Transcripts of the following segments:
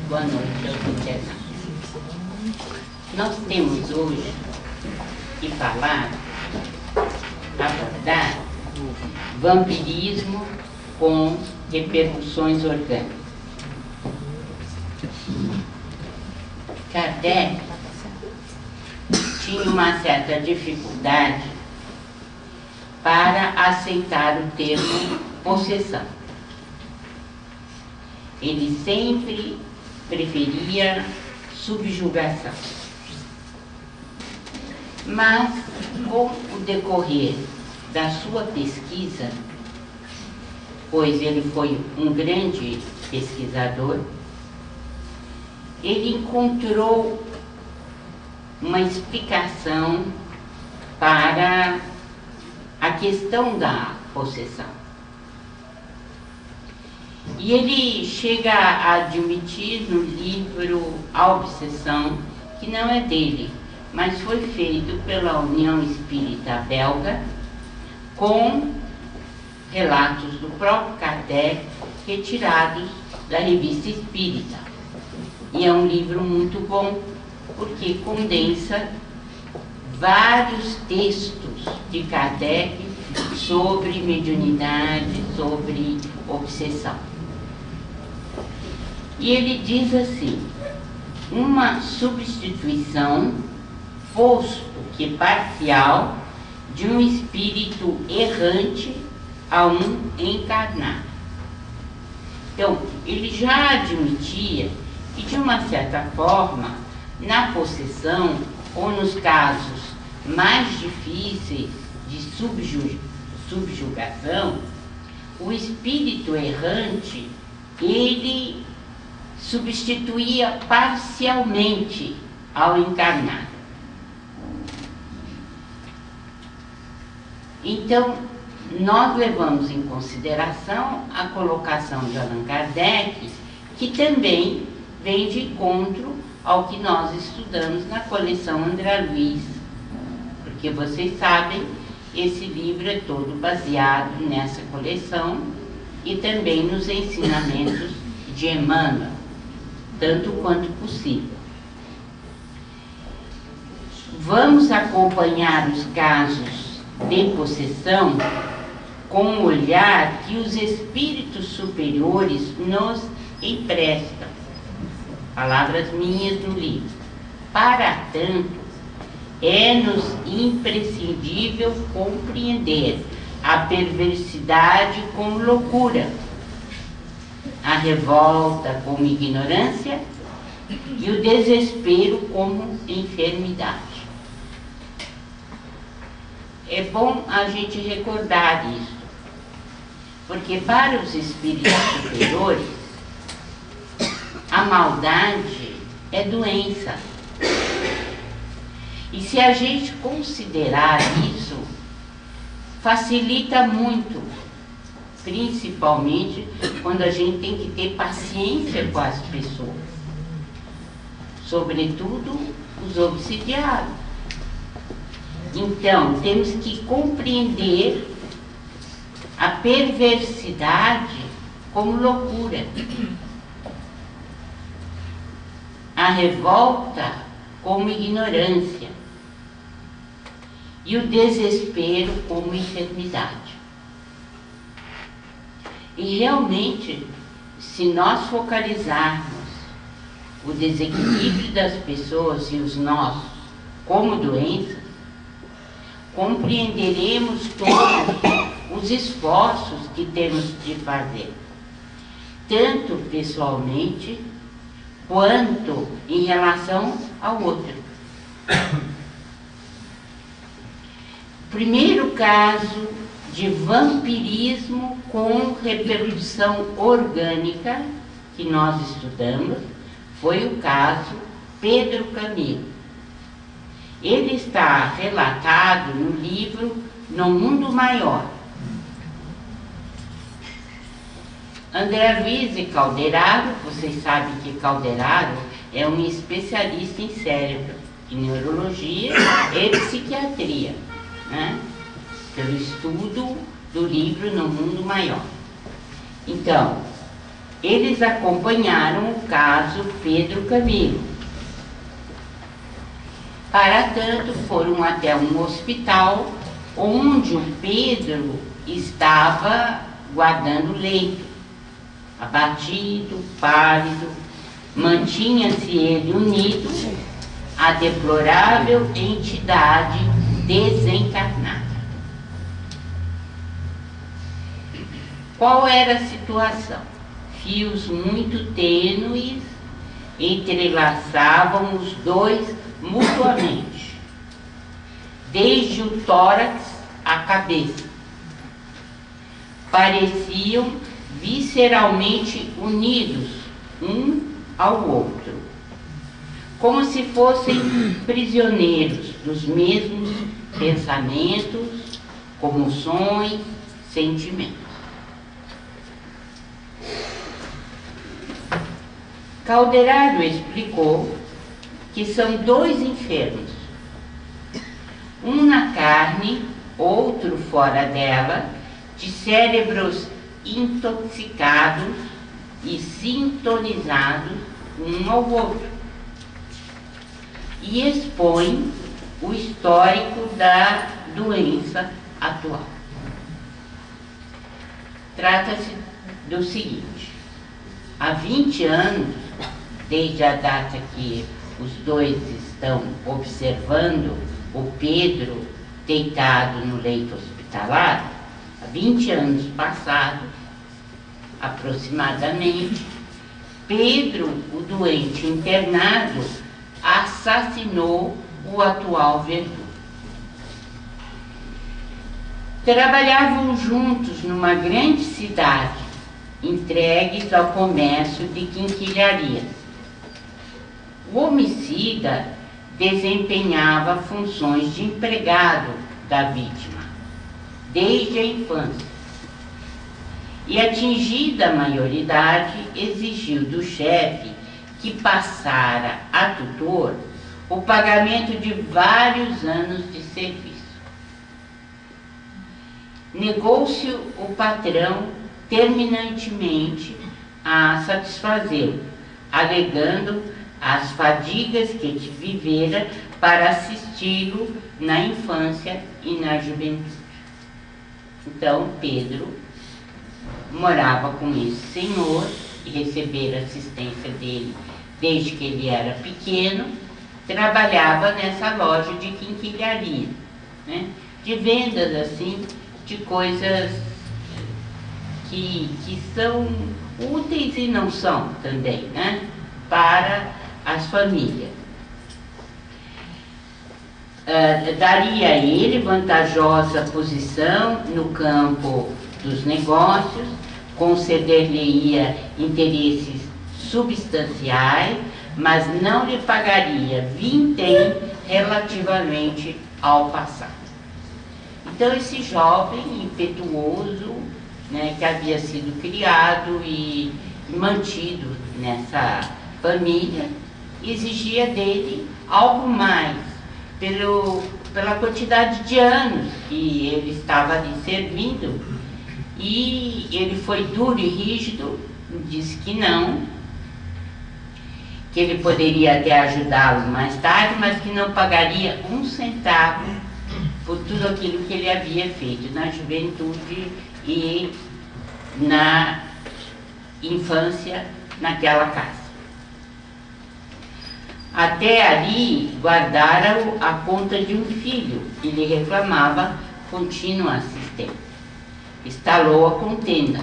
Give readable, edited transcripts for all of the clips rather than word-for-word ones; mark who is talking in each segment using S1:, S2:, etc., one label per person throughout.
S1: Boa noite aos internautas. Nós temos hoje que falar, abordar, vampirismo com repercussões orgânicas. Kardec tinha uma certa dificuldade para aceitar o termo possessão. Ele sempre preferia subjugação. Mas, com o decorrer da sua pesquisa, pois ele foi um grande pesquisador, ele encontrou uma explicação para a questão da possessão. E ele chega a admitir no livro A Obsessão, que não é dele, mas foi feito pela União Espírita Belga, com relatos do próprio Kardec, retirados da Revista Espírita. E é um livro muito bom, porque condensa vários textos de Kardec sobre mediunidade, sobre obsessão. E ele diz assim: uma substituição, posto que parcial, de um espírito errante a um encarnado. Então, ele já admitia que, de uma certa forma, na possessão, ou nos casos mais difíceis de subjugação, o espírito errante, ele substituía parcialmente ao encarnado. Então, nós levamos em consideração a colocação de Allan Kardec, que também vem de encontro ao que nós estudamos na coleção André Luiz, porque vocês sabem, esse livro é todo baseado nessa coleção e também nos ensinamentos de Emmanuel, tanto quanto possível. Vamos acompanhar os casos de possessão com um olhar que os espíritos superiores nos emprestam. Palavras minhas no livro. Para tanto, é-nos imprescindível compreender a perversidade como loucura, a revolta como ignorância e o desespero como enfermidade. É bom a gente recordar isso, porque para os espíritos superiores, a maldade é doença. E se a gente considerar isso, facilita muito, principalmente quando a gente tem que ter paciência com as pessoas, sobretudo os obsidiados. Então, temos que compreender a perversidade como loucura, a revolta como ignorância e o desespero como enfermidade. E realmente, se nós focalizarmos o desequilíbrio das pessoas e os nossos como doenças, compreenderemos todos os esforços que temos de fazer, tanto pessoalmente quanto em relação ao outro. Primeiro caso de vampirismo com repercussão orgânica que nós estudamos foi o caso Pedro Camilo. Ele está relatado no livro No Mundo Maior. André Luiz e Calderaro, vocês sabem que Calderaro é um especialista em cérebro, em neurologia e psiquiatria, né? Pelo estudo do livro No Mundo Maior. Então, eles acompanharam o caso Pedro Camilo. Para tanto, foram até um hospital onde o Pedro estava guardando leito, abatido, pálido, mantinha-se ele unido à deplorável entidade desencarnada. Qual era a situação? Fios muito tênues entrelaçavam os dois mutuamente, desde o tórax à cabeça. Pareciam visceralmente unidos um ao outro, como se fossem prisioneiros dos mesmos pensamentos, comoções, sentimentos. Calderaro explicou que são dois enfermos, um na carne, outro fora dela, de cérebros intoxicados e sintonizados um ao outro, e expõe o histórico da doença atual. Trata-se do seguinte: há 20 anos, desde a data que os dois estão observando o Pedro deitado no leito hospitalar, há 20 anos passados, aproximadamente, Pedro, o doente internado, assassinou o atual verdugo. Trabalhavam juntos numa grande cidade, entregues ao comércio de quinquilharias. O homicida desempenhava funções de empregado da vítima, desde a infância, e, atingida a maioridade, exigiu do chefe que passara a tutor o pagamento de vários anos de serviço. Negou-se o patrão terminantemente a satisfazê-lo, alegando as fadigas que vivera para assisti-lo na infância e na juventude. Então, Pedro morava com esse senhor e recebera assistência dele desde que ele era pequeno. Trabalhava nessa loja de quinquilharia, né? De vendas assim, de coisas que são úteis e não são também, né? Para as famílias. Daria a ele vantajosa posição no campo dos negócios, conceder-lhe-ia interesses substanciais, mas não lhe pagaria vintém relativamente ao passado. Então, esse jovem impetuoso, né, que havia sido criado e mantido nessa família, exigia dele algo mais, pela quantidade de anos que ele estava ali servindo, e ele foi duro e rígido, disse que não, que ele poderia até ajudá-lo mais tarde, mas que não pagaria um centavo por tudo aquilo que ele havia feito na juventude e na infância naquela casa. Até ali guardara a conta de um filho que lhe reclamava contínua assistência. Estalou a contenda.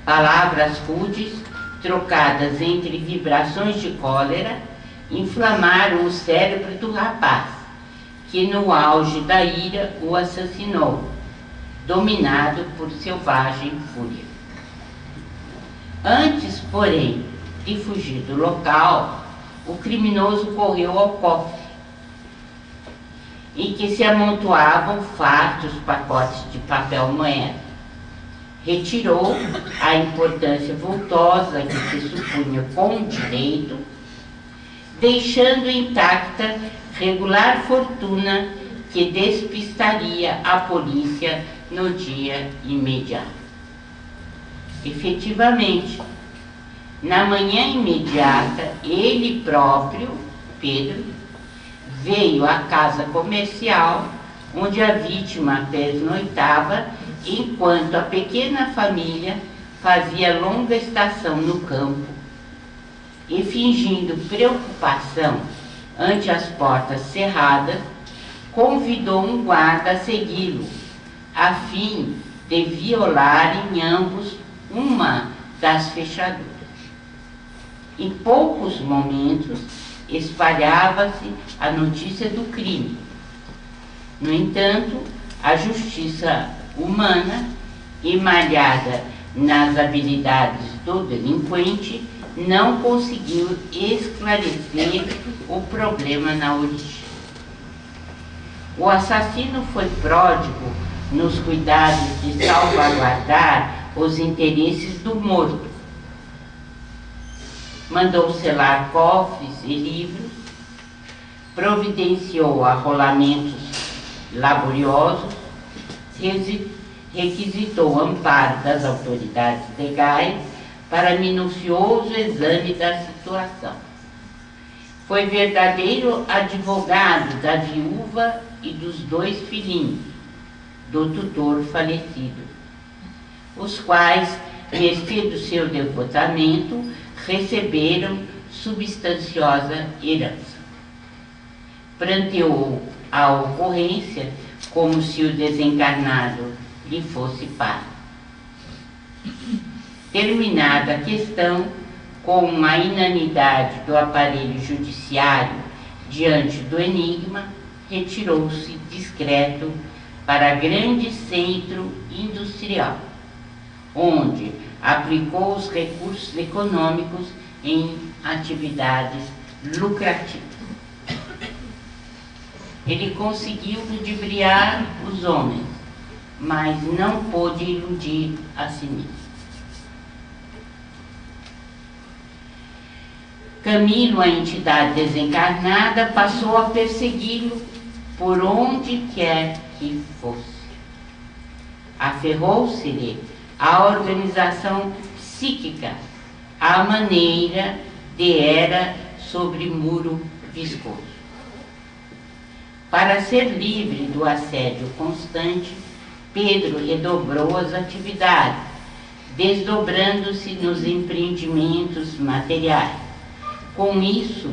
S1: Palavras rudes, trocadas entre vibrações de cólera, inflamaram o cérebro do rapaz, que no auge da ira o assassinou, dominado por selvagem fúria. Antes, porém, de fugir do local, o criminoso correu ao cofre, em que se amontoavam fartos pacotes de papel moeda. Retirou a importância vultosa que se supunha com direito, deixando intacta regular fortuna que despistaria a polícia no dia imediato. Efetivamente, na manhã imediata, ele próprio, Pedro, veio à casa comercial onde a vítima pernoitava, enquanto a pequena família fazia longa estação no campo, e fingindo preocupação ante as portas cerradas, convidou um guarda a segui-lo, a fim de violar em ambos uma das fechaduras. Em poucos momentos, espalhava-se a notícia do crime. No entanto, a justiça humana, emalhada nas habilidades do delinquente, não conseguiu esclarecer o problema na origem. O assassino foi pródigo nos cuidados de salvaguardar os interesses do morto. Mandou selar cofres e livros, providenciou arrolamentos laboriosos, requisitou amparo das autoridades legais para minucioso exame da situação. Foi verdadeiro advogado da viúva e dos 2 filhinhos do tutor falecido, os quais, mercê do seu devotamento, receberam substanciosa herança. Pranteou a ocorrência como se o desencarnado lhe fosse pai. Terminada a questão, com a inanidade do aparelho judiciário diante do enigma, retirou-se discreto para grande centro industrial, onde aplicou os recursos econômicos em atividades lucrativas. Ele conseguiu ludibriar os homens, mas não pôde iludir a si mesmo. Camilo, a entidade desencarnada, passou a persegui-lo por onde quer que fosse. Aferrou-se-lhe a organização psíquica, à maneira de era sobre muro viscoso. Para ser livre do assédio constante, Pedro redobrou as atividades, desdobrando-se nos empreendimentos materiais. Com isso,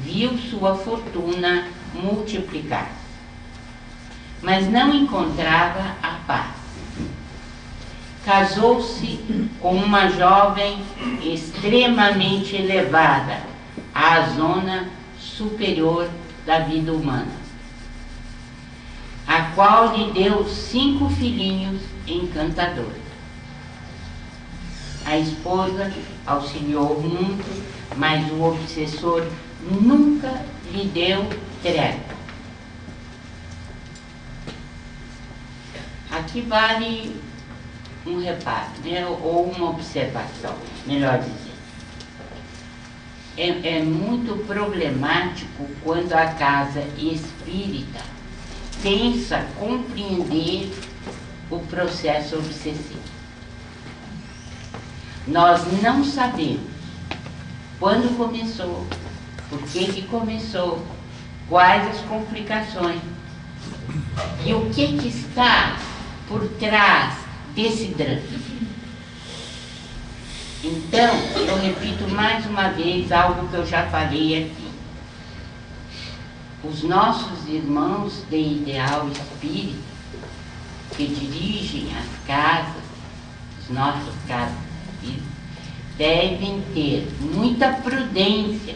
S1: viu sua fortuna multiplicar, mas não encontrava a paz. Casou-se com uma jovem extremamente elevada à zona superior da vida humana, a qual lhe deu 5 filhinhos encantadores. A esposa auxiliou muito, mas o obsessor nunca lhe deu trégua. Aqui vale um reparo, né? Ou uma observação, melhor dizer. É muito problemático quando a casa espírita pensa compreender o processo obsessivo. Nós não sabemos quando começou, por que começou, quais as complicações e o que está por trás desse drama. Então, eu repito mais uma vez algo que eu já falei aqui. Os nossos irmãos de ideal espírita, que dirigem as casas, os nossos casos espíritas, devem ter muita prudência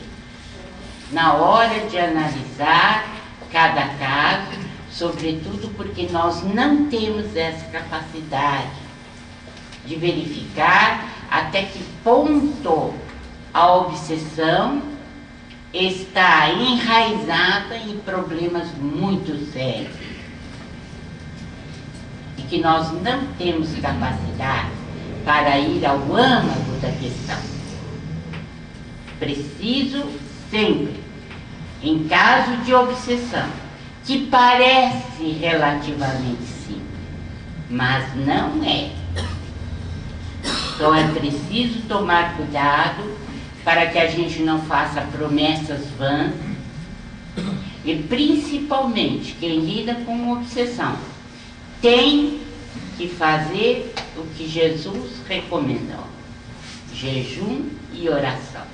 S1: na hora de analisar cada caso, sobretudo porque nós não temos essa capacidade de verificar até que ponto a obsessão está enraizada em problemas muito sérios e que nós não temos capacidade para ir ao âmago da questão. Preciso sempre, em caso de obsessão, que parece relativamente simples, mas não é. Então é preciso tomar cuidado para que a gente não faça promessas vãs. E principalmente quem lida com obsessão tem que fazer o que Jesus recomendou: jejum e oração.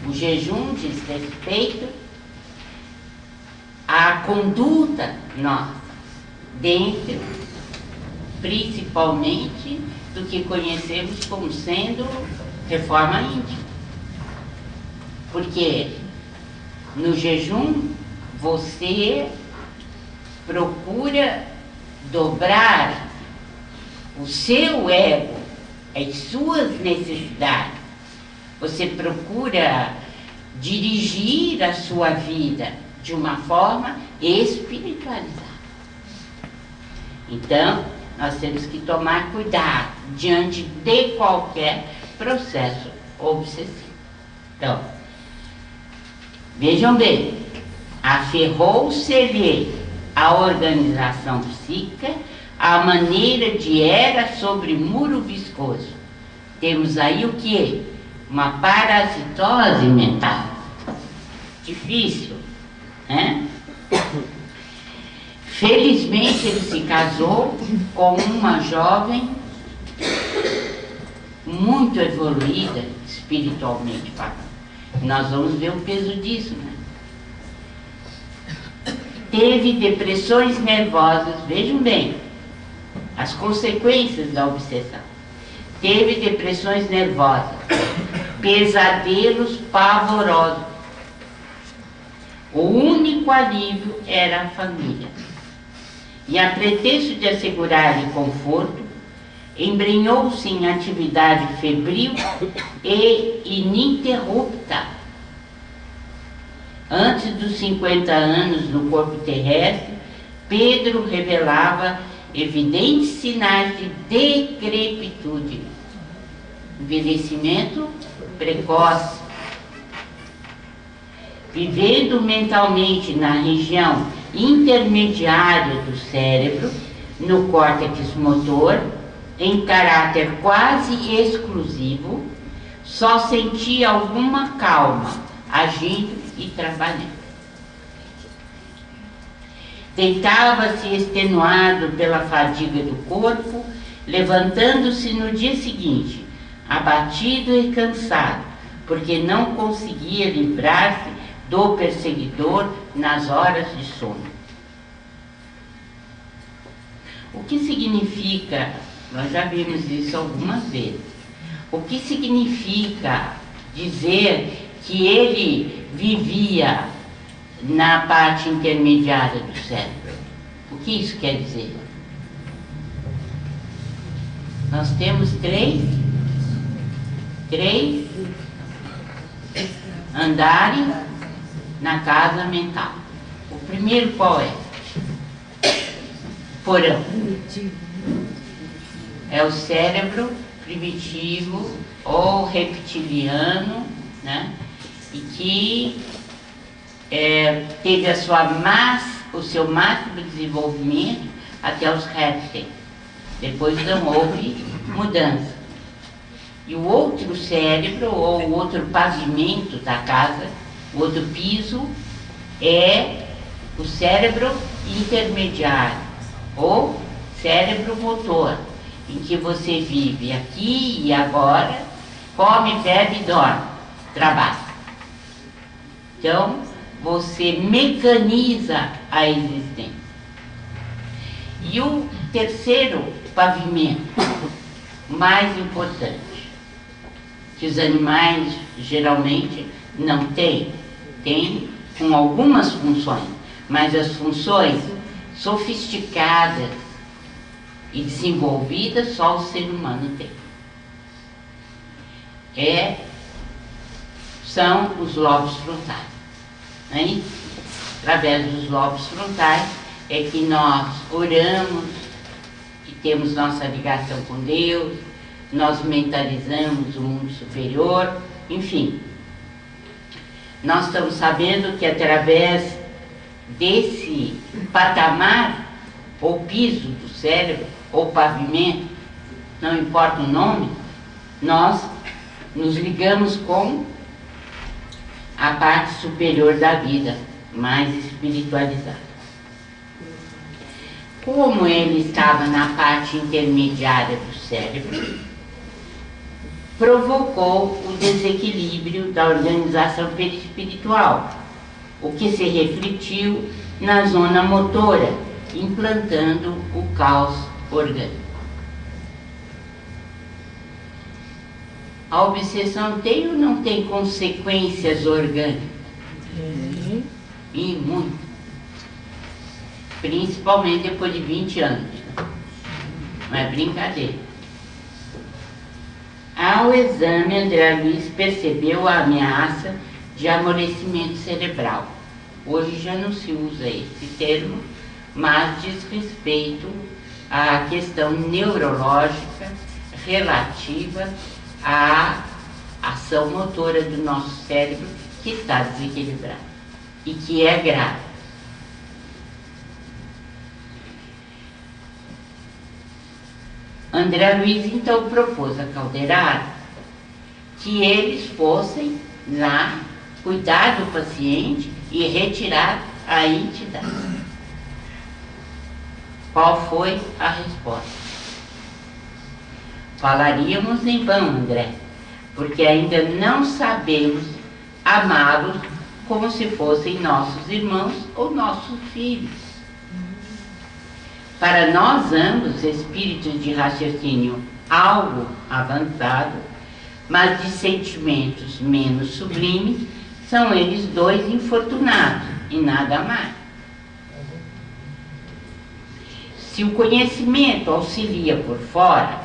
S1: O jejum diz respeito à conduta nossa, dentro, principalmente, do que conhecemos como sendo reforma íntima. Porque no jejum você procura dobrar o seu ego, as suas necessidades. Você procura dirigir a sua vida de uma forma espiritualizada. Então, nós temos que tomar cuidado diante de qualquer processo obsessivo. Então, vejam bem, aferrou-se-lhe a organização psíquica, a maneira de era sobre muro viscoso. Temos aí o que? Uma parasitose mental. Difícil, né? Felizmente ele se casou com uma jovem muito evoluída espiritualmente falando. Nós vamos ver o peso disso, né? Teve depressões nervosas, vejam bem, as consequências da obsessão. Teve depressões nervosas, pesadelos pavorosos. O único alívio era a família. E a pretexto de assegurar-lhe conforto, embrenhou-se em atividade febril e ininterrupta. Antes dos 50 anos no corpo terrestre, Pedro revelava evidentes sinais de decrepitude, envelhecimento precoce. Vivendo mentalmente na região intermediária do cérebro, no córtex motor, em caráter quase exclusivo, só sentia alguma calma, agindo e trabalhando. Deitava-se extenuado pela fadiga do corpo, levantando-se no dia seguinte, abatido e cansado, porque não conseguia livrar-se do perseguidor nas horas de sono. O que significa, nós já vimos isso algumas vezes, o que significa dizer que ele vivia na parte intermediária do cérebro? O que isso quer dizer? Nós temos três andares na casa mental. O primeiro qual é? Porão. É o cérebro primitivo ou reptiliano, né? E que teve o seu máximo desenvolvimento até os répteis. Depois não houve mudança. E o outro cérebro, ou o outro pavimento da casa, o outro piso, é o cérebro intermediário, ou cérebro motor, em que você vive aqui e agora, come, bebe e dorme, trabalha. Então, você mecaniza a existência. E o terceiro pavimento, mais importante, que os animais geralmente não têm, tem com algumas funções, mas as funções sofisticadas e desenvolvidas só o ser humano tem. São os lobos frontais. Né? Através dos lobos frontais é que nós oramos, que temos nossa ligação com Deus, nós mentalizamos o mundo superior, enfim. Nós estamos sabendo que através desse patamar, ou piso do cérebro, ou pavimento, não importa o nome, nós nos ligamos com a parte superior da vida, mais espiritualizada. Como ele estava na parte intermediária do cérebro, provocou o desequilíbrio da organização perispiritual, o que se refletiu na zona motora, implantando o caos orgânico. A obsessão tem ou não tem consequências orgânicas? E muito. Principalmente depois de 20 anos. Não é brincadeira. Ao exame, André Luiz percebeu a ameaça de amolecimento cerebral. Hoje já não se usa esse termo, mas diz respeito à questão neurológica relativa à ação motora do nosso cérebro que está desequilibrado e que é grave. André Luiz então propôs a Calderaro que eles fossem lá cuidar do paciente e retirar a entidade. Qual foi a resposta? Falaríamos em vão, André, porque ainda não sabemos amá-los como se fossem nossos irmãos ou nossos filhos. Para nós ambos, espíritos de raciocínio algo avançado, mas de sentimentos menos sublimes, são eles dois infortunados e nada mais. Se o conhecimento auxilia por fora,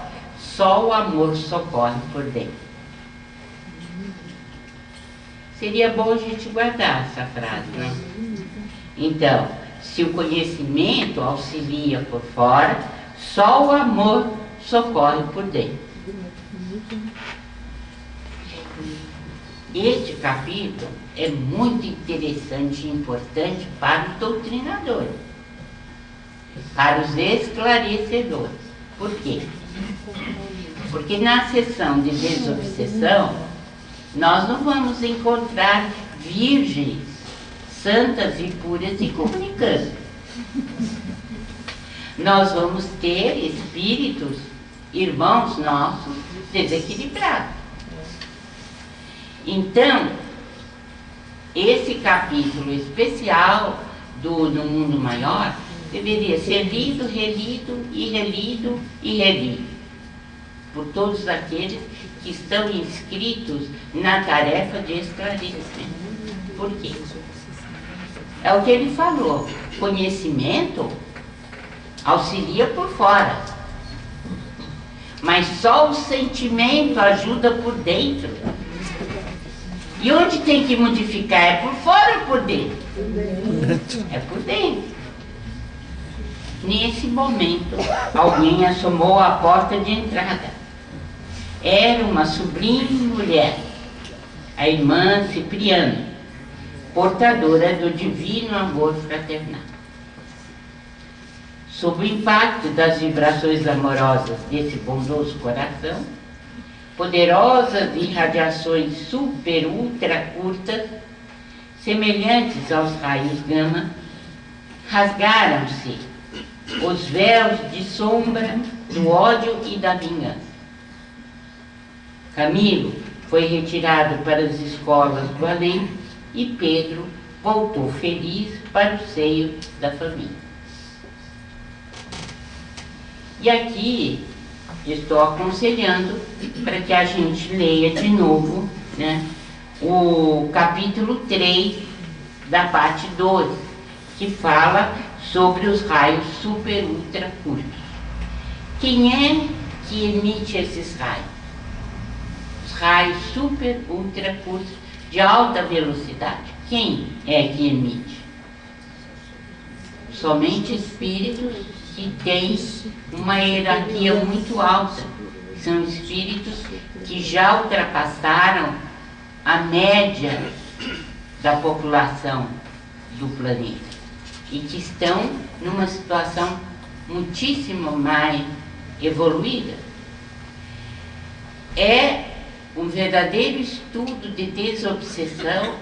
S1: só o amor socorre por dentro. Seria bom a gente guardar essa frase, né? Então, se o conhecimento auxilia por fora, só o amor socorre por dentro. Este capítulo é muito interessante e importante para os doutrinadores, para os esclarecedores. Por quê? Porque na sessão de desobsessão, nós não vamos encontrar virgens santas e puras e comunicando. Nós vamos ter espíritos, irmãos nossos, desequilibrados. Então, esse capítulo especial do Mundo Maior deveria ser lido, relido e relido e relido por todos aqueles que estão inscritos na tarefa de esclarecimento. Por quê? É o que ele falou, conhecimento auxilia por fora, mas só o sentimento ajuda por dentro. E onde tem que modificar? É por fora ou por dentro? É por dentro. Nesse momento, alguém assomou à porta de entrada. Era uma sublime mulher, a irmã Cipriana, portadora do divino amor fraternal. Sob o impacto das vibrações amorosas desse bondoso coração, poderosas irradiações super ultra curtas, semelhantes aos raios gama, rasgaram-se os véus de sombra do ódio e da vingança. Camilo foi retirado para as escolas do além e Pedro voltou feliz para o seio da família. E aqui estou aconselhando para que a gente leia de novo, né, o capítulo 3 da parte 12, que fala sobre os raios super ultra curtos. Quem é que emite esses raios? Os raios super ultra curtos de alta velocidade. Quem é que emite? Somente espíritos que têm uma hierarquia muito alta. São espíritos que já ultrapassaram a média da população do planeta e que estão numa situação muitíssimo mais evoluída. é um verdadeiro estudo de desobsessão,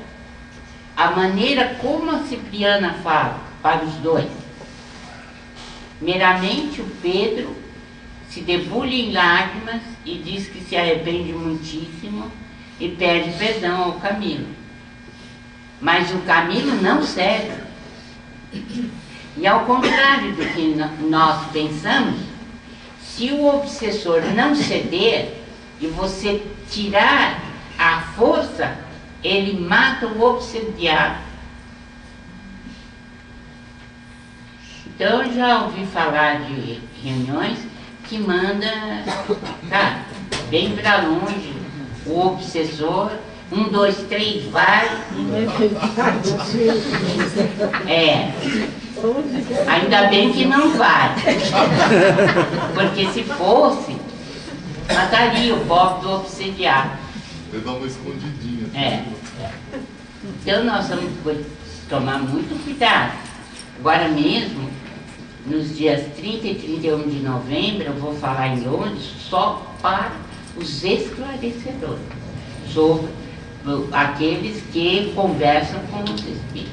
S1: a maneira como a Cipriana fala para os dois. Meramente o Pedro se debulha em lágrimas e diz que se arrepende muitíssimo e pede perdão ao Camilo. Mas o Camilo não cede. E ao contrário do que nós pensamos, se o obsessor não ceder e você tirar a força, ele mata o obsediado. Então eu já ouvi falar de reuniões que manda, tá, bem para longe, o obsessor, 1, 2, 3, vai. Ainda bem que não vai. Porque se fosse, mataria o pobre do obsediado.
S2: Ele dá uma escondidinha.
S1: Então nós vamos tomar muito cuidado. Agora mesmo, nos dias 30 e 31 de novembro, eu vou falar em Londres só para os esclarecedores, sobre aqueles que conversam com os espíritos.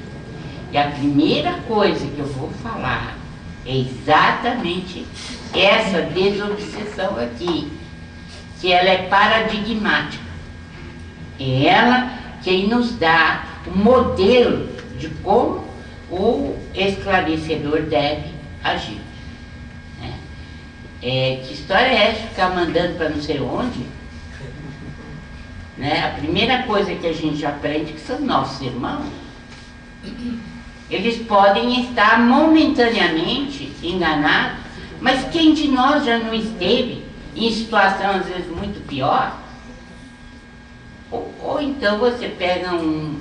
S1: E a primeira coisa que eu vou falar é exatamente essa desobsessão aqui, que ela é paradigmática. É ela quem nos dá o modelo de como o esclarecedor deve agir. Que história é essa? Ficar mandando para não sei onde? A primeira coisa que a gente aprende é que são nossos irmãos. Eles podem estar momentaneamente enganados, mas quem de nós já não esteve em situação às vezes muito pior? Ou então você pega um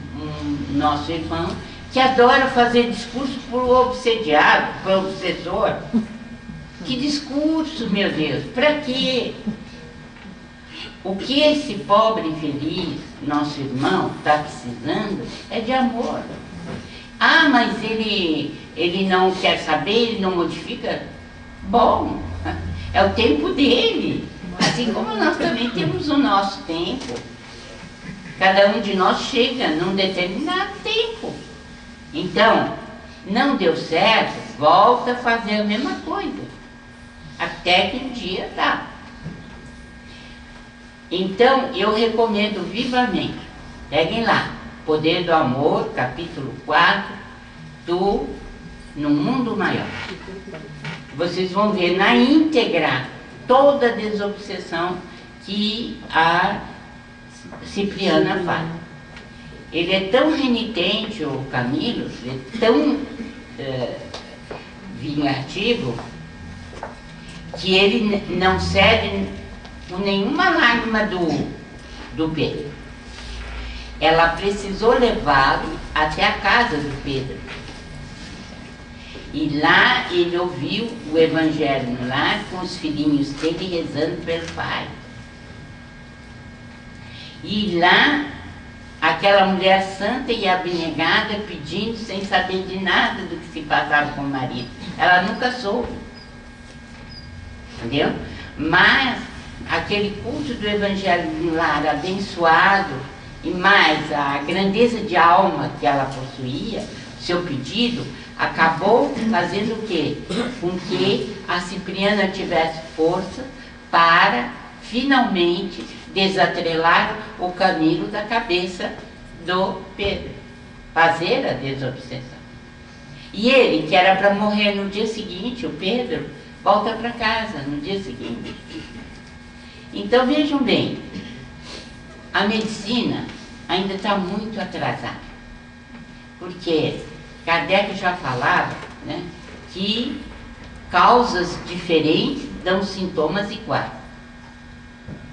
S1: nosso irmão que adora fazer discurso para o obsediado, para o obsessor. Que discurso, meu Deus, para quê? O que esse pobre infeliz, nosso irmão, está precisando é de amor. Ah, mas ele não quer saber, ele não modifica? Bom, é o tempo dele. Assim como nós também temos o nosso tempo. Cada um de nós chega num determinado tempo. Então, não deu certo, volta a fazer a mesma coisa. Até que um dia dá. Então, eu recomendo vivamente. Peguem lá. Poder do Amor, capítulo 4, No Mundo Maior. Vocês vão ver na íntegra toda a desobsessão que a Cipriana faz. Ele é tão renitente, o Camilo, ele é tão vingativo, que ele não cede por nenhuma lágrima do Pedro. Ela precisou levá-lo até a casa do Pedro. E lá ele ouviu o Evangelho no lar com os filhinhos dele rezando pelo pai. E lá, aquela mulher santa e abnegada pedindo sem saber de nada do que se passava com o marido. Ela nunca soube. Entendeu? Mas aquele culto do Evangelho no lar abençoado, e mais a grandeza de alma que ela possuía, seu pedido, acabou fazendo o quê? Com que a Cipriana tivesse força para, finalmente, desatrelar o Camilo da cabeça do Pedro. Fazer a desobsessão. E ele, que era para morrer no dia seguinte, o Pedro, volta para casa no dia seguinte. Então, vejam bem, a medicina ainda está muito atrasada, porque Kardec já falava, né, que causas diferentes dão sintomas iguais.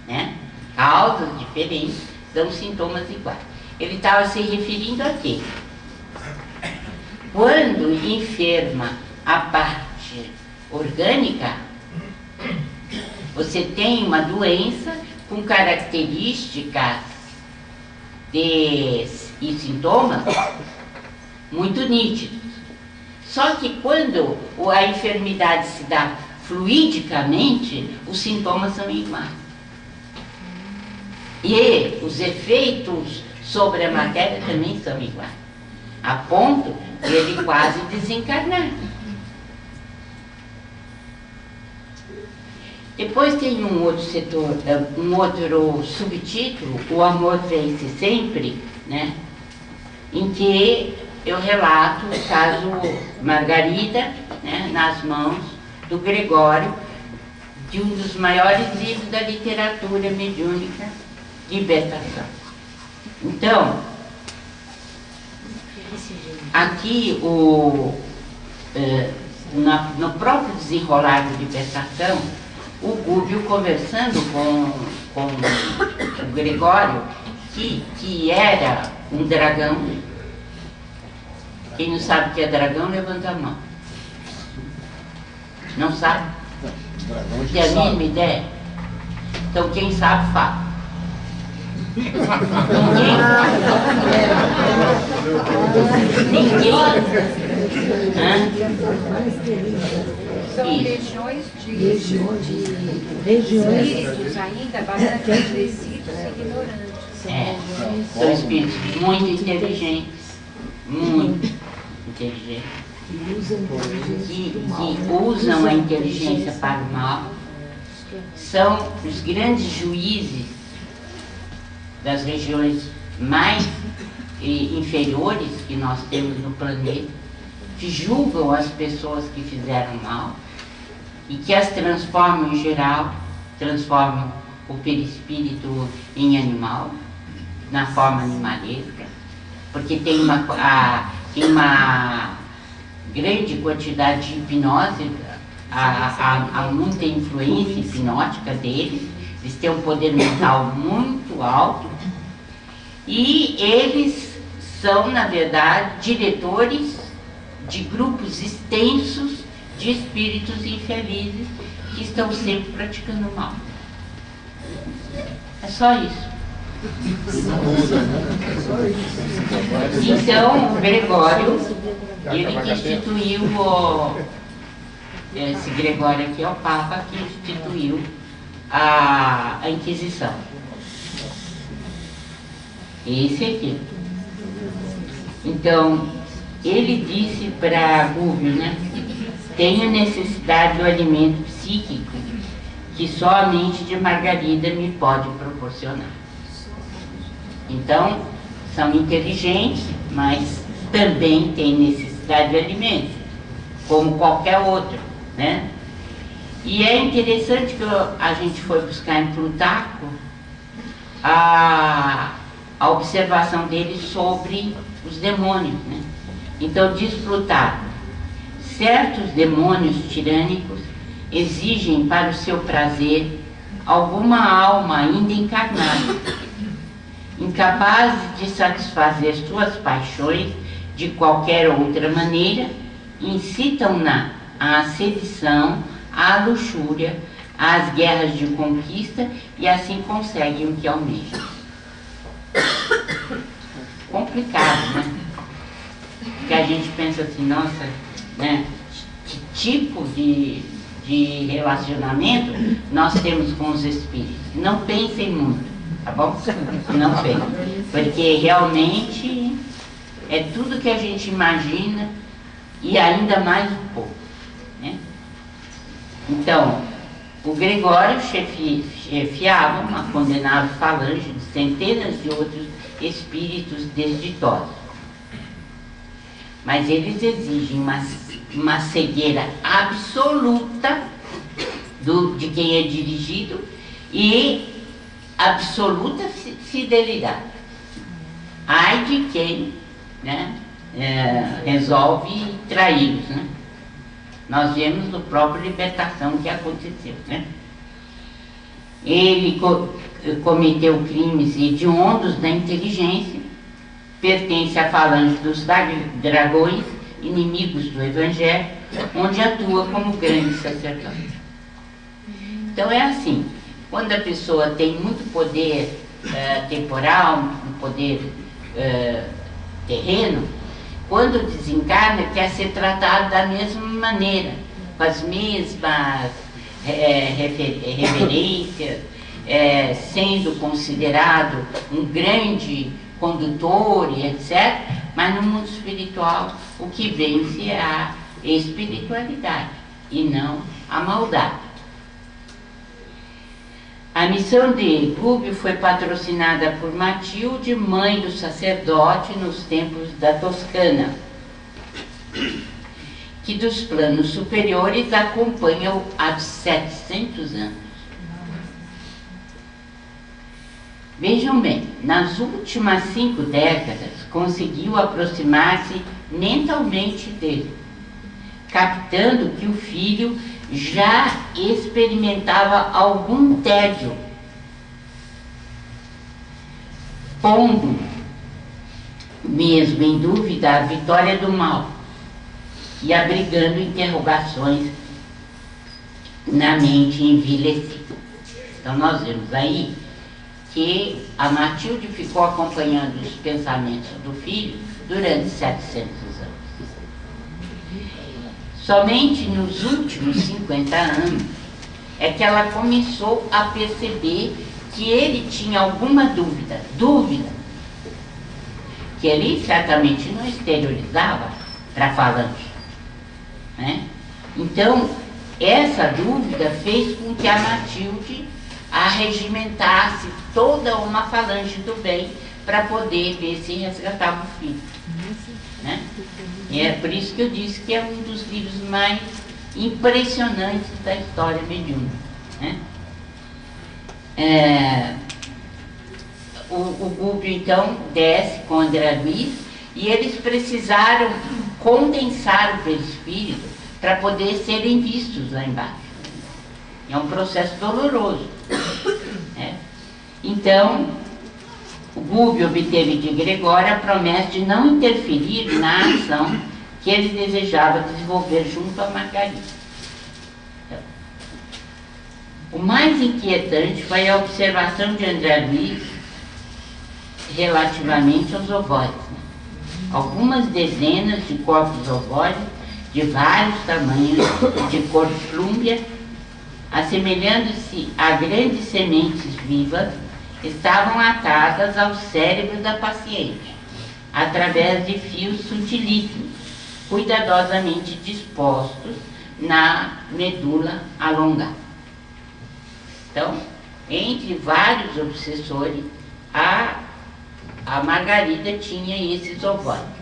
S1: Né? Causas diferentes dão sintomas iguais. Ele estava se referindo a quê? Quando enferma a parte orgânica, você tem uma doença com características e sintomas muito nítidos. Só que quando a enfermidade se dá fluidicamente, os sintomas são iguais. E os efeitos sobre a matéria também são iguais, a ponto de ele quase desencarnar. Depois tem um outro setor, um outro subtítulo, O Amor Vence Sempre, né? Em que eu relato o caso Margarida, né, nas mãos do Gregório, de um dos maiores livros da literatura mediúnica, Libertação. Então, aqui no próprio desenrolar de Libertação, o Gúbio conversando com o Gregório, que era um dragão. Quem não sabe o que é dragão, levanta a mão. Não sabe? Tem a mínima ideia? Então quem sabe, fala. Ninguém?
S3: São regiões de espíritos ainda bastante endurecidos e ignorantes.
S1: São espíritos muito inteligentes, muito inteligentes, que usam a inteligência para o mal, são os grandes juízes das regiões mais inferiores que nós temos no planeta, que julgam as pessoas que fizeram mal e que as transformam em geral, transformam o perispírito em animal, na forma animalesca, porque tem uma grande quantidade de hipnose, há muita influência hipnótica deles, eles têm um poder mental muito alto e eles são, na verdade, diretores de grupos extensos de espíritos infelizes que estão sempre praticando mal. É só isso. Então, o Gregório, ele que instituiu, esse Gregório aqui é o Papa que instituiu a Inquisição. Esse aqui. Então, ele disse para Gúbio, né? Tenho necessidade do alimento psíquico que só a mente de Margarida me pode proporcionar. Então, são inteligentes, mas também têm necessidade de alimento, como qualquer outro, né? E é interessante que a gente foi buscar em Plutarco a observação dele sobre os demônios, né? Então diz Plutarco, certos demônios tirânicos exigem para o seu prazer alguma alma ainda encarnada, incapaz de satisfazer suas paixões de qualquer outra maneira, incitam-na à sedição, à luxúria, às guerras de conquista e assim conseguem o que almejam. Complicado, né? Porque a gente pensa assim, nossa, né? Que tipo de relacionamento nós temos com os espíritos? Não pensem muito, tá bom? Não pensem, porque realmente é tudo que a gente imagina e ainda mais um pouco, né? Então, o Gregório chefiava uma condenável falange de centenas de outros espíritos desditosos. Mas eles exigem uma cegueira absoluta de quem é dirigido e absoluta fidelidade. Ai de quem, né, resolve traí-los, né? Nós vemos no próprio Libertação o que aconteceu, né? Ele cometeu crimes hediondos da inteligência, pertence à falange dos dragões, inimigos do Evangelho, onde atua como grande sacerdote. Então é assim, quando a pessoa tem muito poder temporal, um poder terreno, quando desencarna, quer ser tratado da mesma maneira, com as mesmas reverências, sendo considerado um grande condutor e etc., mas no mundo espiritual o que vence é a espiritualidade e não a maldade. A missão de Gubbio foi patrocinada por Matilde, mãe do sacerdote nos tempos da Toscana, que dos planos superiores acompanha-o há 700 anos. Vejam bem, nas últimas 5 décadas conseguiu aproximar-se mentalmente dele, captando que o filho já experimentava algum tédio, pondo mesmo em dúvida a vitória do mal e abrigando interrogações na mente envelhecida. Então nós vemos aí que a Matilde ficou acompanhando os pensamentos do filho durante 700 anos. Somente nos últimos 50 anos é que ela começou a perceber que ele tinha alguma dúvida, que ele certamente não exteriorizava para falante, né? Então, essa dúvida fez com que a Matilde arregimentasse toda uma falange do bem para poder ver se resgatava o filho, né? E é por isso que eu disse que é um dos livros mais impressionantes da história mediúnica, né? O Gubbio, então, desce com André Luiz e eles precisaram condensar o perispírito para poder serem vistos lá embaixo. É um processo doloroso, né? Então, o Gubbio obteve de Gregório a promessa de não interferir na ação que ele desejava desenvolver junto a Margarida. Então, o mais inquietante foi a observação de André Luiz relativamente aos ovoides, né? Algumas dezenas de corpos ovoides de vários tamanhos, de cor flúmbia, assemelhando-se a grandes sementes vivas, estavam atadas ao cérebro da paciente, através de fios sutilíssimos, cuidadosamente dispostos na medula alongada. Então, entre vários obsessores, a Margarida tinha esses ovoides.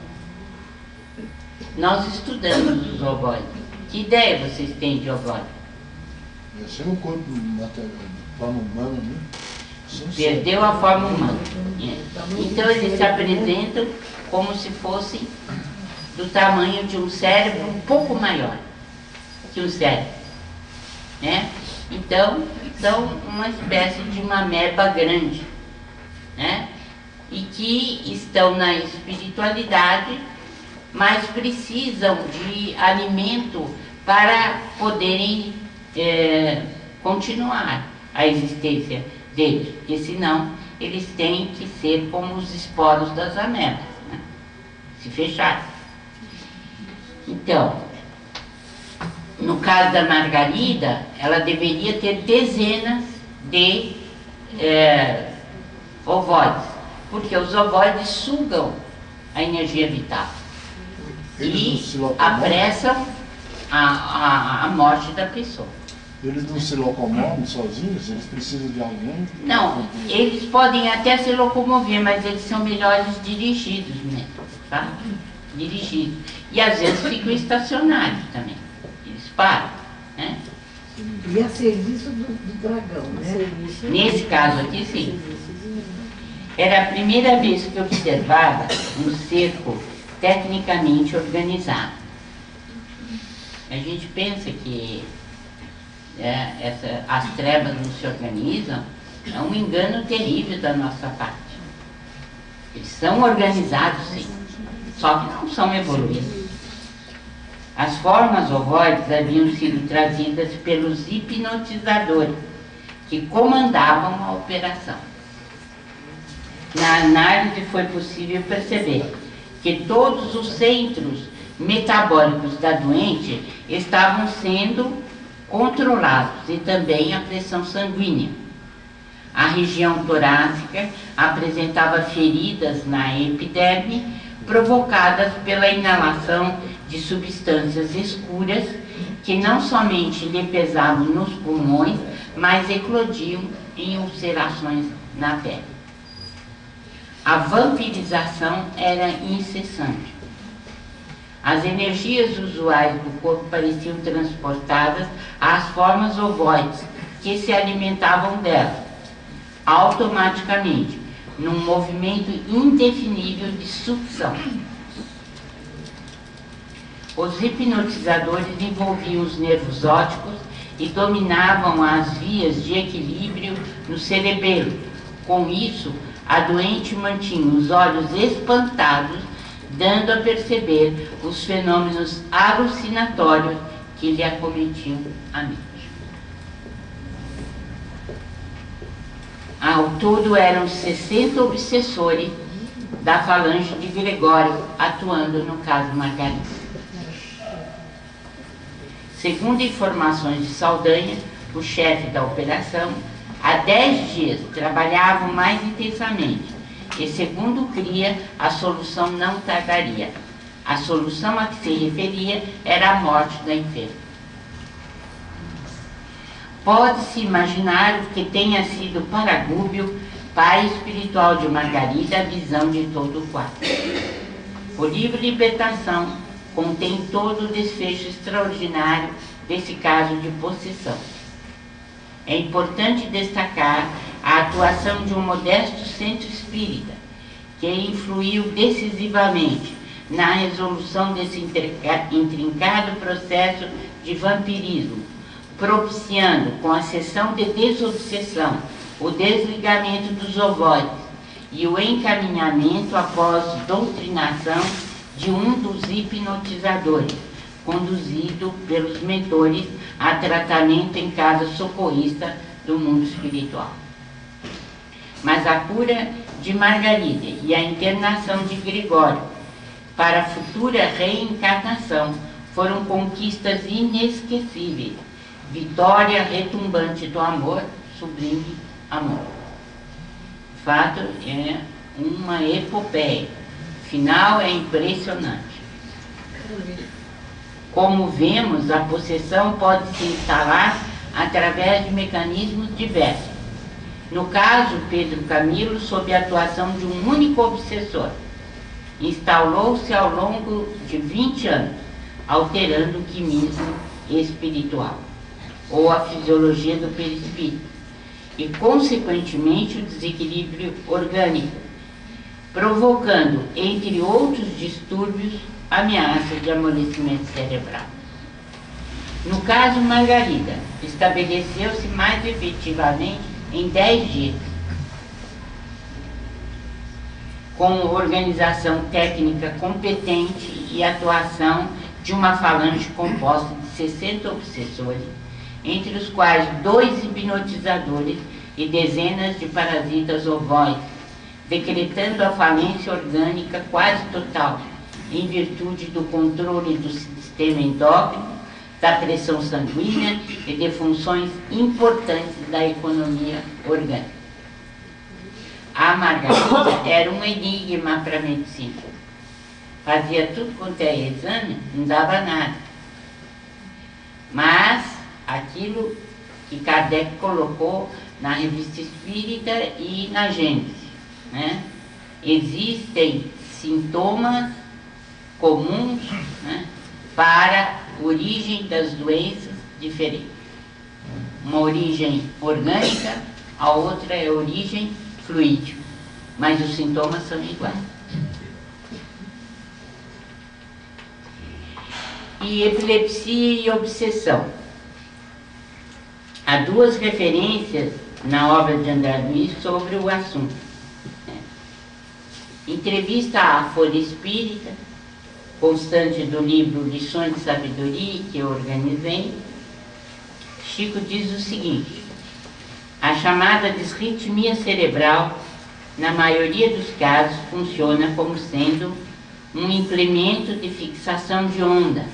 S1: Nós estudamos os ovoides. Que ideia vocês têm de ovoide?
S4: Esse é um corpo material, de forma humana, né?
S1: Perdeu a forma humana. Então eles se apresentam como se fossem do tamanho de um cérebro um pouco maior que um cérebro, né? Então, são uma espécie de uma ameba grande, né? E que estão na espiritualidade, mas precisam de alimento para poderem continuar a existência deles, porque senão eles têm que ser como os esporos das amebas, né? Se fechar. Então, no caso da Margarida, ela deveria ter dezenas de ovoides, porque os ovoides sugam a energia vital e apressam a morte da pessoa.
S4: Eles não se locomovem sozinhos? Eles precisam de alguém?
S1: Não, eles podem até se locomover, mas eles são melhores dirigidos, né? Tá? Dirigidos. E às vezes ficam estacionários também. Eles param, né?
S5: E a serviço do dragão, né?
S1: Nesse caso aqui, sim. Era a primeira vez que eu observava um cerco tecnicamente organizado. A gente pensa que as trevas não se organizam, é um engano terrível da nossa parte. Eles são organizados, sim, só que não são evoluídos. As formas ovoides haviam sido trazidas pelos hipnotizadores, que comandavam a operação. Na análise foi possível perceber que todos os centros metabólicos da doente estavam sendo controlados e também a pressão sanguínea. A região torácica apresentava feridas na epiderme provocadas pela inalação de substâncias escuras que não somente lhe pesavam nos pulmões, mas eclodiam em ulcerações na pele. A vampirização era incessante. As energias usuais do corpo pareciam transportadas às formas ovoides que se alimentavam dela, automaticamente, num movimento indefinível de sucção. Os hipnotizadores envolviam os nervos ópticos e dominavam as vias de equilíbrio no cerebelo. Com isso, a doente mantinha os olhos espantados, dando a perceber os fenômenos alucinatórios que lhe acometiam a mente. Ao todo eram 60 obsessores da falange de Gregório atuando no caso Margarida. Segundo informações de Saldanha, o chefe da operação, há 10 dias trabalhavam mais intensamente e, segundo Cria, a solução não tardaria. A solução a que se referia era a morte da enferma. Pode-se imaginar o que tenha sido para Gúbio, pai espiritual de Margarida, a visão de todo o quadro. O livro Libertação contém todo o desfecho extraordinário desse caso de possessão. É importante destacar a atuação de um modesto centro espírita, que influiu decisivamente na resolução desse intrincado processo de vampirismo, propiciando, com a sessão de desobsessão, o desligamento dos ovoides e o encaminhamento após doutrinação de um dos hipnotizadores, conduzido pelos mentores a tratamento em casa socorrista do mundo espiritual. Mas a cura de Margarida e a internação de Gregório para a futura reencarnação foram conquistas inesquecíveis, vitória retumbante do amor, sublime amor. O fato é uma epopeia. O final é impressionante. Como vemos, a possessão pode se instalar através de mecanismos diversos. No caso, Pedro Camilo, sob a atuação de um único obsessor, instalou-se ao longo de 20 anos, alterando o quimismo espiritual, ou a fisiologia do perispírito, e, consequentemente, o desequilíbrio orgânico, provocando, entre outros distúrbios, ameaça de amolecimento cerebral. No caso Margarida, estabeleceu-se mais efetivamente em 10 dias, com organização técnica competente e atuação de uma falange composta de 60 obsessores, entre os quais 2 hipnotizadores e dezenas de parasitas ovoides, decretando a falência orgânica quase total, em virtude do controle do sistema endócrino, da pressão sanguínea e de funções importantes da economia orgânica. A Margarida era um enigma para a medicina. Fazia tudo quanto é exame, não dava nada. Mas aquilo que Kardec colocou na Revista Espírita e na Gênese, né? Existem sintomas comuns, né, para a origem das doenças diferentes. Uma origem orgânica, a outra é origem fluídica, mas os sintomas são iguais. E epilepsia e obsessão. Há 2 referências na obra de André Luiz sobre o assunto. Entrevista à Folha Espírita, constante do livro Lições de Sabedoria, que eu organizei, Chico diz o seguinte: a chamada disritmia cerebral, na maioria dos casos, funciona como sendo um implemento de fixação de onda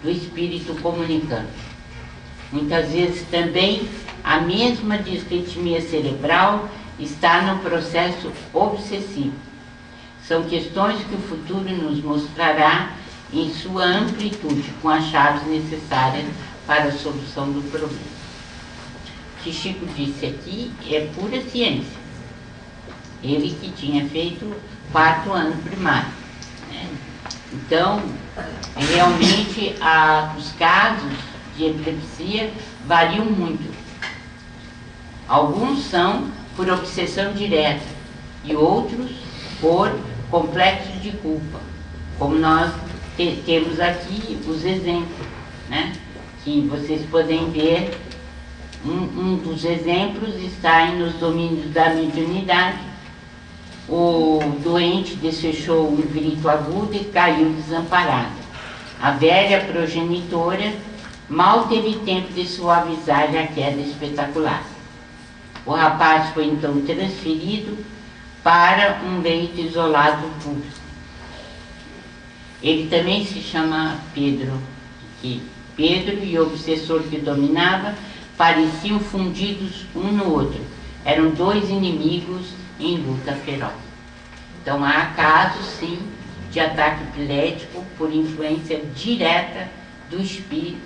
S1: do espírito comunicante. Muitas vezes também a mesma disritmia cerebral está no processo obsessivo. São questões que o futuro nos mostrará em sua amplitude, com as chaves necessárias para a solução do problema. O que Chico disse aqui é pura ciência. Ele que tinha feito 4º ano primário, né? Então, realmente, os casos de epilepsia variam muito. Alguns são por obsessão direta e outros por complexo de culpa, como nós temos aqui os exemplos, né? Que vocês podem ver. Um dos exemplos está nos domínios da mediunidade. O doente desfechou um grito agudo e caiu desamparado. A velha progenitora mal teve tempo de suavizar a queda espetacular. O rapaz foi então transferido para um leito isolado público. Ele também se chama Pedro, que Pedro e o obsessor que dominava pareciam fundidos um no outro. Eram 2 inimigos em luta feroz. Então há casos, sim, de ataque epilético por influência direta do espírito,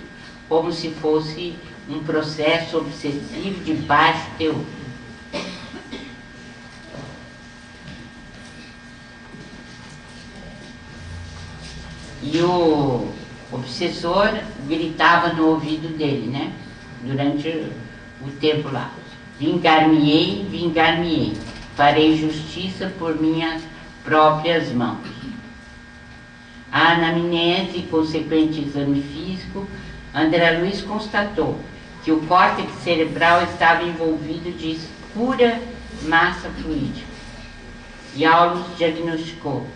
S1: como se fosse um processo obsessivo de baixo teor. E o obsessor gritava no ouvido dele, né? Durante o tempo lá: vingar-me-ei, vingar-me-ei, farei justiça por minhas próprias mãos. A anamnese e consequente exame físico, André Luiz constatou que o córtex cerebral estava envolvido de escura massa fluídica. E Aulus diagnosticou: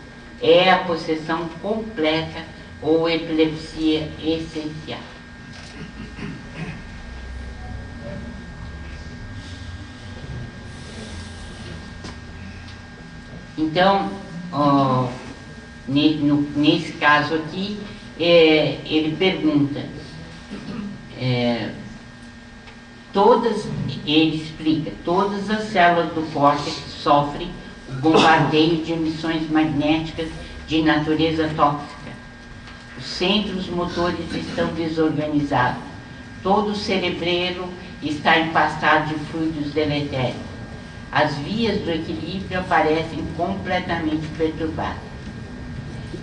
S1: é a possessão completa ou epilepsia essencial. Então, nesse caso aqui, ele pergunta, ele explica, todas as células do córtex sofrem o bombardeio de emissões magnéticas de natureza tóxica. Os centros motores estão desorganizados. Todo o cerebelo está empastado de fluidos deletérios. As vias do equilíbrio aparecem completamente perturbadas.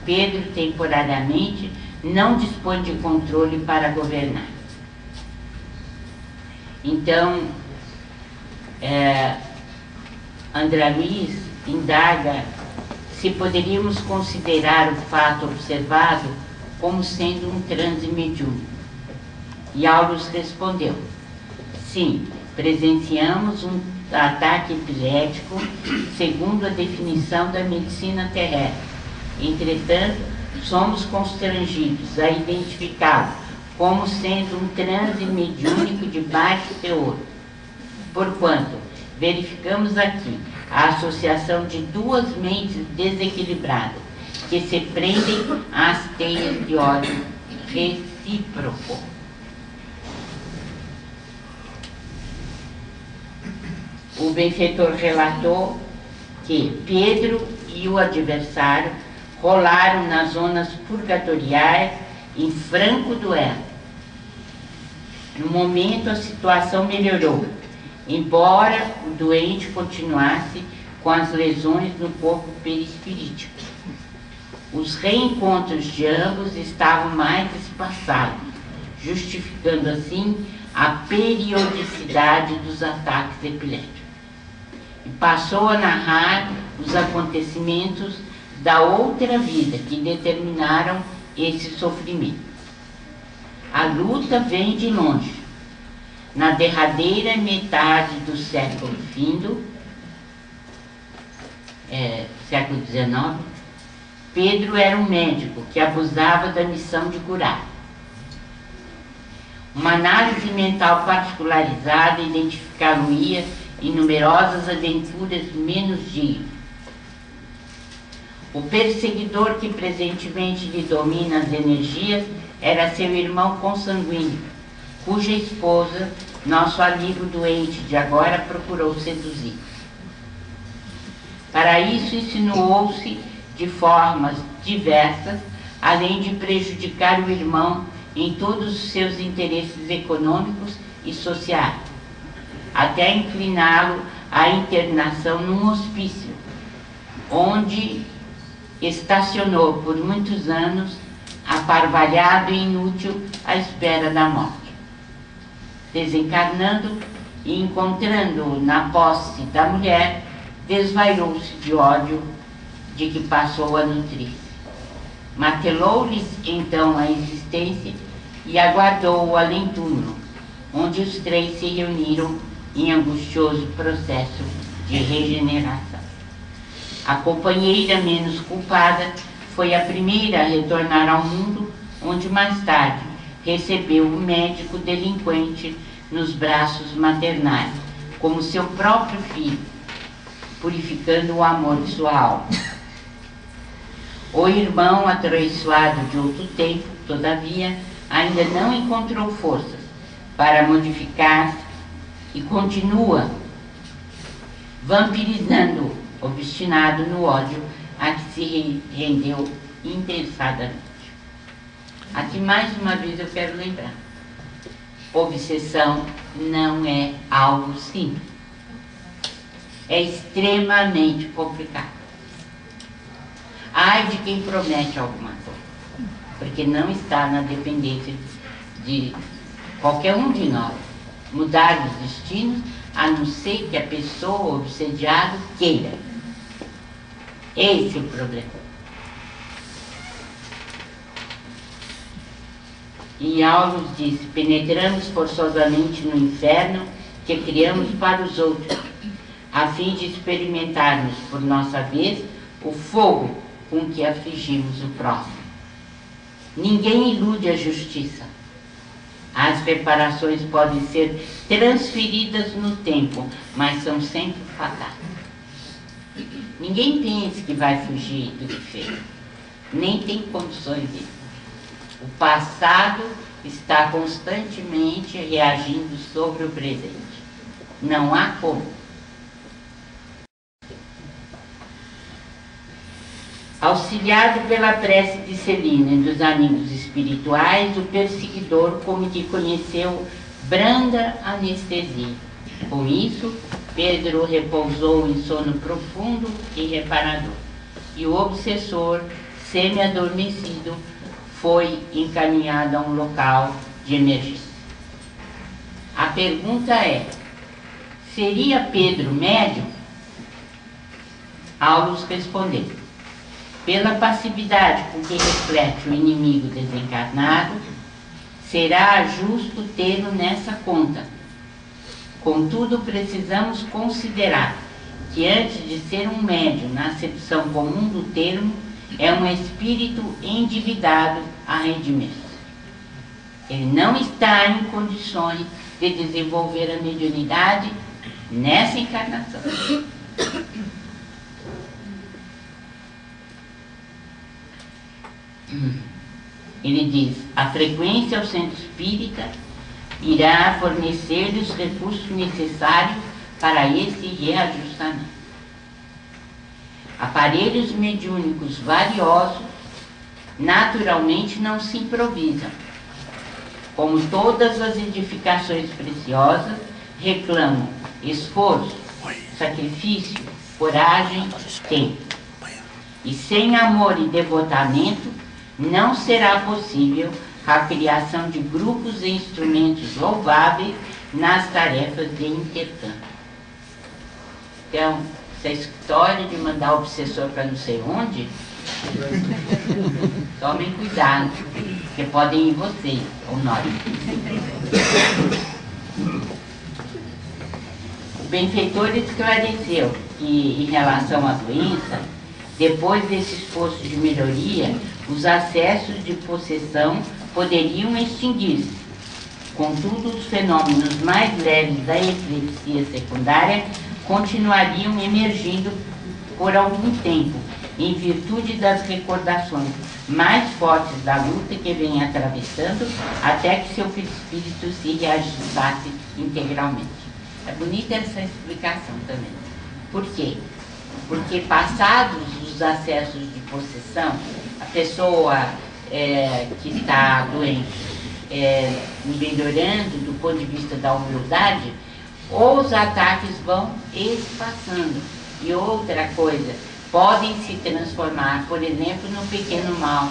S1: Pedro, temporariamente, não dispõe de controle para governar. Então, André Luiz indaga se poderíamos considerar o fato observado como sendo um transe mediúnico. E Aulus respondeu: sim, presenciamos um ataque epilético segundo a definição da medicina terrestre. Entretanto, somos constrangidos a identificá-lo como sendo um transe mediúnico de baixo teor, porquanto verificamos aqui a associação de 2 mentes desequilibradas que se prendem às teias de ódio recíproco. O benfeitor relatou que Pedro e o adversário rolaram nas zonas purgatoriais em franco duelo. No momento, a situação melhorou, embora o doente continuasse com as lesões no corpo perispirítico. Os reencontros de ambos estavam mais espaçados, justificando assim a periodicidade dos ataques epiléticos. E passou a narrar os acontecimentos da outra vida que determinaram esse sofrimento. A luta vem de longe. Na derradeira metade do século findo, século XIX, Pedro era um médico que abusava da missão de curar. Uma análise mental particularizada identificá-lo-ia em numerosas aventuras menos dignas. O perseguidor que presentemente lhe domina as energias era seu irmão consanguíneo, cuja esposa nosso amigo doente de agora procurou seduzir. Para isso, insinuou-se de formas diversas, além de prejudicar o irmão em todos os seus interesses econômicos e sociais, até incliná-lo à internação num hospício, onde estacionou por muitos anos, aparvalhado e inútil, à espera da morte. Desencarnando e encontrando-o na posse da mulher, desvairou-se de ódio de que passou a nutrir-se. Martelou-lhes então a existência e aguardou o além-túmulo, onde os três se reuniram em angustioso processo de regeneração. A companheira menos culpada foi a primeira a retornar ao mundo, onde mais tarde recebeu o médico delinquente nos braços maternais, como seu próprio filho, purificando o amor de sua alma. O irmão, atraiçoado de outro tempo, todavia, ainda não encontrou forças para modificar-se e continua vampirizando, obstinado no ódio a que se rendeu interessadamente. Aqui mais uma vez eu quero lembrar: obsessão não é algo simples. É extremamente complicado. Ai de quem promete alguma coisa, porque não está na dependência de qualquer um de nós mudar os destinos, a não ser que a pessoa obsediada queira. Esse é o problema. E Aulus disse: penetramos forçosamente no inferno que criamos para os outros, a fim de experimentarmos por nossa vez o fogo com que afligimos o próximo. Ninguém ilude a justiça. As reparações podem ser transferidas no tempo, mas são sempre fatais. Ninguém pensa que vai fugir do que fez, nem tem condições disso. O passado está constantemente reagindo sobre o presente. Não há como. Auxiliado pela prece de Celina e dos amigos espirituais, o perseguidor como que conheceu branda anestesia. Com isso, Pedro repousou em sono profundo e reparador, e o obsessor, semi-adormecido, foi encaminhado a um local de emergência. A pergunta é: seria Pedro médium? Aulus respondeu: pela passividade com que reflete o inimigo desencarnado, será justo tê-lo nessa conta. Contudo, precisamos considerar que, antes de ser um médium na acepção comum do termo, é um espírito endividado a rendimentos. Ele não está em condições de desenvolver a mediunidade nessa encarnação. Ele diz: a frequência ao centro espírita irá fornecer-lhe os recursos necessários para esse reajustamento. Aparelhos mediúnicos valiosos naturalmente não se improvisam. Como todas as edificações preciosas, reclamam esforço, sacrifício, coragem, tempo. E sem amor e devotamento, não será possível a criação de grupos e instrumentos louváveis nas tarefas de intercâmbio. Então, essa história de mandar o obsessor para não sei onde, tomem cuidado, porque podem ir vocês ou nós. O benfeitor esclareceu que, em relação à doença, depois desse esforço de melhoria, os acessos de possessão poderiam extinguir-se. Contudo, os fenômenos mais leves da epilepsia secundária continuariam emergindo por algum tempo, em virtude das recordações mais fortes da luta que vem atravessando, até que seu espírito se reajustasse integralmente. É bonita essa explicação também. Por quê? Porque passados os acessos de possessão, a pessoa que está doente, melhorando do ponto de vista da humildade, os ataques vão espaçando. E outra coisa, podem se transformar, por exemplo, num pequeno mal,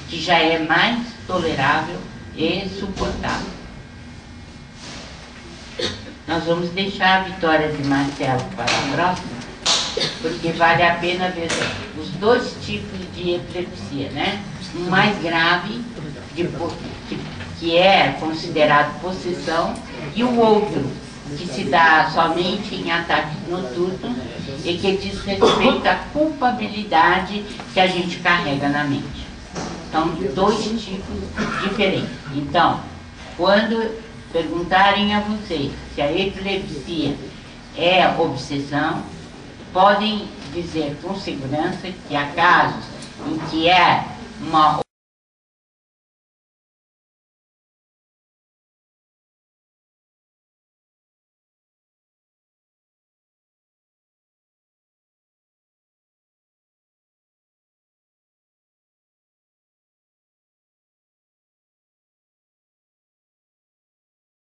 S1: que já é mais tolerável e suportável. Nós vamos deixar a Vitória de Marcelo para a próxima, porque vale a pena ver os dois tipos de epilepsia, né? Um mais grave, que é considerado possessão, e o outro, que se dá somente em ataques noturnos e que diz respeito à culpabilidade que a gente carrega na mente. São dois tipos diferentes. Então, quando perguntarem a vocês se a epilepsia é obsessão, podem dizer com segurança que há casos em que é uma